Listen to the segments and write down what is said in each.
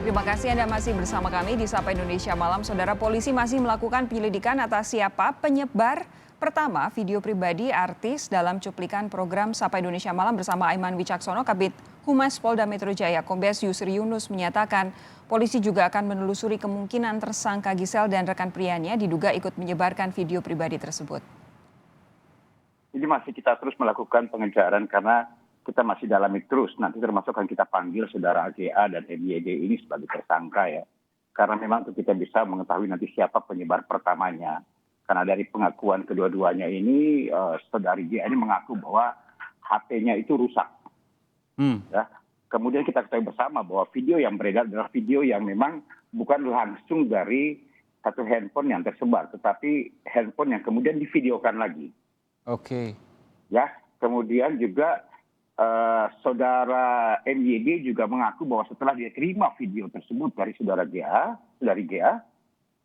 Terima kasih Anda masih bersama kami di Sapa Indonesia Malam. Saudara, polisi masih melakukan penyelidikan atas siapa penyebar pertama video pribadi artis dalam cuplikan program Sapa Indonesia Malam bersama Aiman Wicaksono. Kabid Humas Polda Metro Jaya Kombes Yusri Yunus menyatakan polisi juga akan menelusuri kemungkinan tersangka Gisel dan rekan prianya diduga ikut menyebarkan video pribadi tersebut. Ini masih kita terus melakukan pengejaran karena kita masih dalami terus. Nanti termasuk akan kita panggil saudara AGA dan MYD ini sebagai tersangka ya. Karena memang untuk kita bisa mengetahui nanti siapa penyebar pertamanya. Karena dari pengakuan kedua-duanya ini, saudari GA ini mengaku bahwa HP-nya itu rusak. Ya. Kemudian kita ketahui bersama bahwa video yang beredar adalah video yang memang bukan langsung dari satu handphone yang tersebar, tetapi handphone yang kemudian divideokan lagi. Oke. Ya, kemudian juga saudara MYD juga mengaku bahwa setelah dia terima video tersebut dari saudari GA,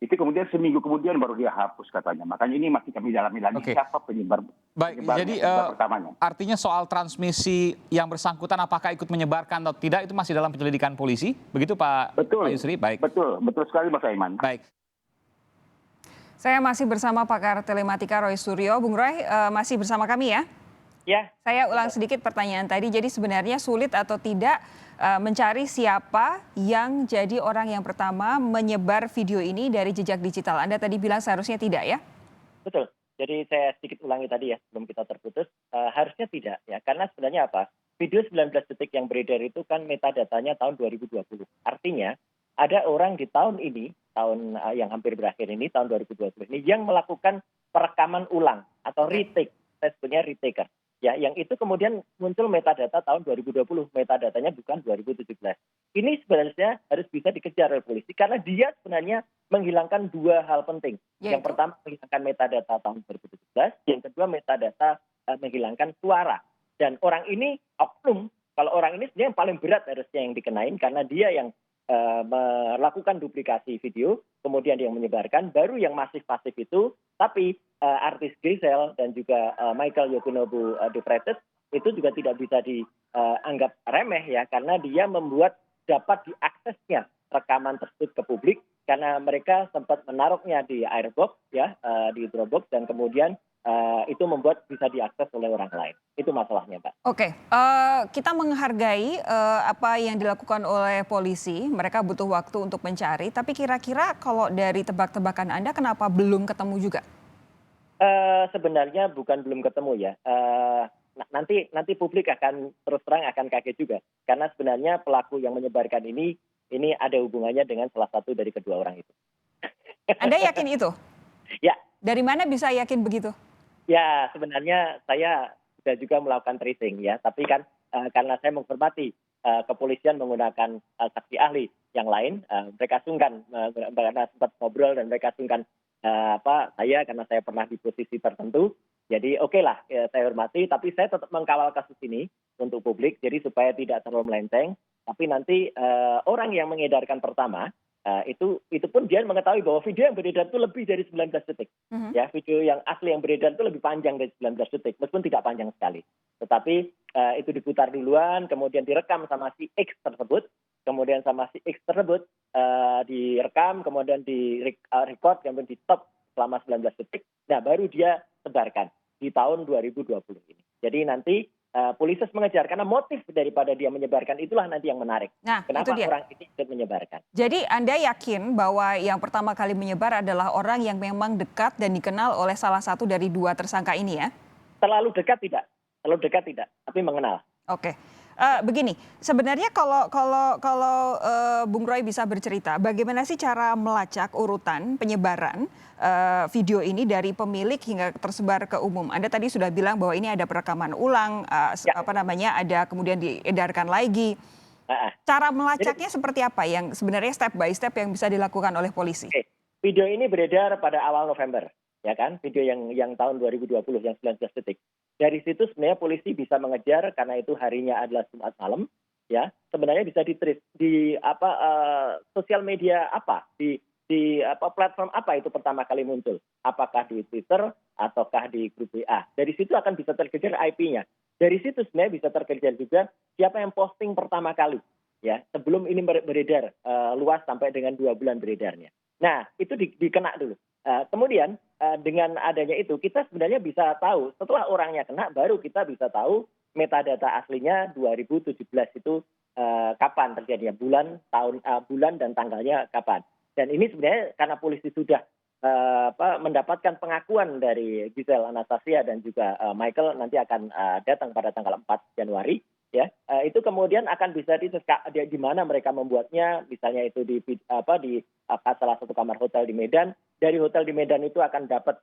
itu kemudian seminggu kemudian baru dia hapus katanya. Makanya ini masih kami dalami lagi siapa penyebar Jadi pertamanya. artinya soal transmisi yang bersangkutan apakah ikut menyebarkan atau tidak itu masih dalam penyelidikan polisi, begitu Pak Yusri? Baik. Betul sekali Mas Aiman. Baik. Saya masih bersama pakar telematika Roy Suryo. Bung Roy masih bersama kami ya? Ya. Saya ulang sedikit pertanyaan tadi. Jadi sebenarnya sulit atau tidak mencari siapa yang jadi orang yang pertama menyebar video ini dari jejak digital? Anda tadi bilang seharusnya tidak ya? Betul. Jadi saya sedikit ulangi tadi ya sebelum kita terputus. Harusnya tidak ya. Karena sebenarnya apa? Video 19 detik yang beredar itu kan metadatanya tahun 2020. Artinya ada orang di tahun ini, tahun yang hampir berakhir ini, tahun 2020 ini, yang melakukan perekaman ulang atau retake. Saya sebutnya retaker. Ya, yang itu kemudian muncul metadata tahun 2020, metadatanya bukan 2017. Ini sebenarnya harus bisa dikejar oleh polisi karena dia sebenarnya menghilangkan dua hal penting. Yang pertama menghilangkan metadata tahun 2017, yang kedua metadata menghilangkan suara. Dan orang ini oknum, kalau orang ini sebenarnya yang paling berat harusnya yang dikenain karena dia yang melakukan duplikasi video, kemudian yang menyebarkan, baru yang masif pasif itu, tapi artis Gisel dan juga Michael Yogunobu Depretes itu juga tidak bisa dianggap remeh ya, karena dia membuat dapat diaksesnya rekaman tersebut ke publik, karena mereka sempat menaruhnya di airbox ya, di Dropbox, dan kemudian itu membuat bisa diakses oleh orang lain. Itu masalahnya, Pak. Oke, kita menghargai apa yang dilakukan oleh polisi. Mereka butuh waktu untuk mencari. Tapi kira-kira kalau dari tebak-tebakan Anda, kenapa belum ketemu juga? Sebenarnya bukan belum ketemu ya. Nanti publik akan terus terang akan kaget juga. Karena sebenarnya pelaku yang menyebarkan ini ada hubungannya dengan salah satu dari kedua orang itu. Anda yakin itu? Ya. Dari mana bisa yakin begitu? Ya, sebenarnya saya sudah juga melakukan tracing ya, tapi kan karena saya menghormati kepolisian menggunakan saksi ahli yang lain, mereka sungkan karena sempat ngobrol dan mereka sungkan saya karena saya pernah di posisi tertentu. Jadi oke lah, saya hormati, tapi saya tetap mengkawal kasus ini untuk publik, jadi supaya tidak terlalu melenceng. Tapi nanti orang yang mengedarkan pertama, itu pun dia mengetahui bahwa video yang beredar itu lebih dari 19 detik. Ya, video yang asli yang beredar itu lebih panjang dari 19 detik, meskipun tidak panjang sekali. Tetapi itu diputar duluan, kemudian direkam sama si X tersebut, kemudian sama si X tersebut direkam, kemudian di-record, kemudian di-stop selama 19 detik. Nah, baru dia sebarkan di tahun 2020 ini. Jadi nanti polisi mengejar karena motif daripada dia menyebarkan itulah nanti yang menarik. Nah, kenapa itu dia. orang ini ikut menyebarkan? Jadi Anda yakin bahwa yang pertama kali menyebar adalah orang yang memang dekat dan dikenal oleh salah satu dari dua tersangka ini ya? Terlalu dekat tidak, tapi mengenal. Oke. Begini, sebenarnya kalau Bung Roy bisa bercerita, bagaimana sih cara melacak urutan penyebaran video ini dari pemilik hingga tersebar ke umum? Anda tadi sudah bilang bahwa ini ada perekaman ulang, ada kemudian diedarkan lagi. Cara melacaknya seperti apa yang sebenarnya step by step yang bisa dilakukan oleh polisi? Video ini beredar pada awal November, ya kan? Video yang tahun 2020 yang 19 detik. Dari situ sebenarnya polisi bisa mengejar karena itu harinya adalah Jumat malam, ya. Sebenarnya bisa di-trace di sosial media apa, di platform apa itu pertama kali muncul? Apakah di Twitter ataukah di grup WA? Dari situ akan bisa terkejar IP-nya. Dari situ sebenarnya bisa terkejar juga siapa yang posting pertama kali. ya, sebelum ini beredar luas sampai dengan 2 bulan beredarnya. Nah, itu dikena dulu. Kemudian dengan adanya itu kita sebenarnya bisa tahu setelah orangnya kena baru kita bisa tahu metadata aslinya 2017 itu kapan terjadinya, bulan dan tanggalnya kapan. Dan ini sebenarnya karena polisi sudah mendapatkan pengakuan dari Giselle Anastasia dan juga Michael nanti akan datang pada tanggal 4 Januari. Ya, itu kemudian akan bisa di mana mereka membuatnya, misalnya itu di salah satu kamar hotel di Medan. Dari hotel di Medan itu akan dapat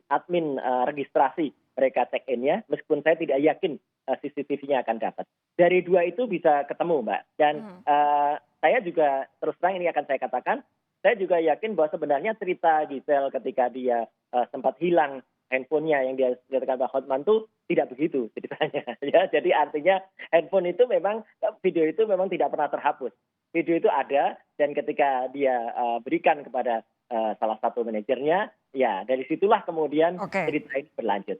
admin registrasi mereka check in-nya, meskipun saya tidak yakin CCTV-nya akan dapat. Dari 2 itu bisa ketemu, Mbak. Dan saya juga terus terang ini akan saya katakan, saya juga yakin bahwa sebenarnya cerita Giselle ketika dia sempat hilang handphonenya yang dia ceritakan Pak Hotman itu tidak begitu ceritanya. Ya, jadi artinya handphone itu memang, video itu memang tidak pernah terhapus. Video itu ada dan ketika dia berikan kepada salah satu manajernya, ya dari situlah kemudian cerita ini berlanjut.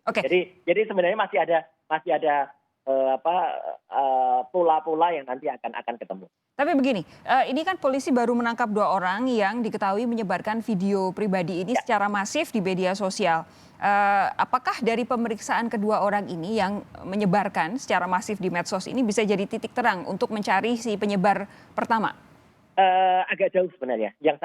Jadi sebenarnya masih ada pola-pola yang nanti akan ketemu. Tapi begini, ini kan polisi baru menangkap 2 orang yang diketahui menyebarkan video pribadi ini secara masif di media sosial. Apakah dari pemeriksaan kedua orang ini yang menyebarkan secara masif di medsos ini bisa jadi titik terang untuk mencari si penyebar pertama? Agak jauh sebenarnya. Yang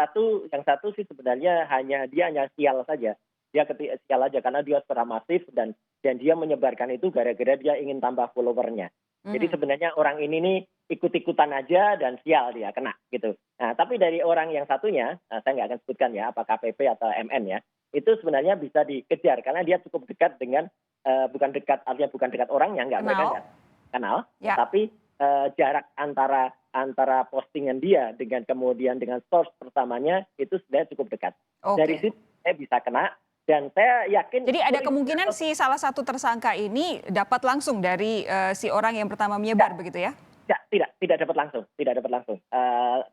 satu sih sebenarnya hanya sial saja. Dia sial aja karena dia secara masif dan dia menyebarkan itu gara-gara dia ingin tambah followernya. Jadi sebenarnya orang ini nih ikut-ikutan aja dan sial dia kena gitu. Nah, tapi dari orang yang satunya, saya nggak akan sebutkan ya apa KPP atau MN ya, itu sebenarnya bisa dikejar karena dia cukup dekat dengan bukan dekat orangnya, nggak mereka nggak kenal, tapi jarak antara postingan dia dengan kemudian dengan source pertamanya itu sebenarnya cukup dekat. Dari situ saya bisa kena. Dan saya yakin. Jadi ada kemungkinan si salah satu tersangka ini dapat langsung dari si orang yang pertama menyebar begitu ya? Tidak dapat langsung.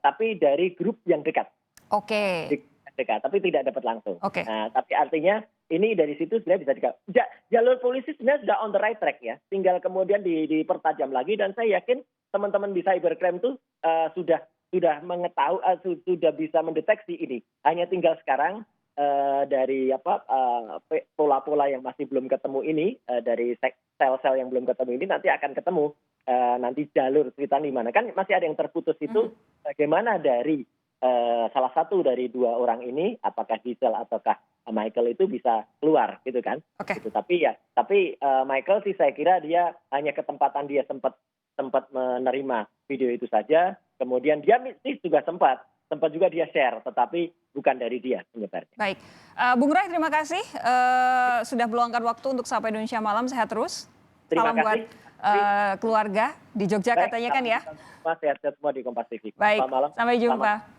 Tapi dari grup yang dekat. Dekat, tapi tidak dapat langsung. Nah, tapi artinya ini dari situ sebenarnya bisa dekat. Jalur polisi sebenarnya sudah on the right track ya. Tinggal kemudian dipertajam lagi dan saya yakin teman-teman di cybercrime itu sudah mengetahui, sudah bisa mendeteksi ini. Hanya tinggal sekarang dari pola-pola yang masih belum ketemu ini, dari sel-sel yang belum ketemu ini nanti akan ketemu nanti jalur cerita di mana. Kan masih ada yang terputus itu bagaimana dari salah satu dari 2 orang ini, apakah Giselle ataukah Michael itu bisa keluar gitu kan. Gitu. Tapi Michael sih saya kira dia hanya ketempatan dia sempat menerima video itu saja, kemudian dia juga sempat juga dia share, tetapi bukan dari dia penyebarnya. Baik, Bung Roy terima kasih sudah meluangkan waktu untuk Sapa Indonesia Malam, sehat terus. Salam buat keluarga di Jogja katanya kan ya. Sehat semua di Kompas TV. Baik, sampai jumpa.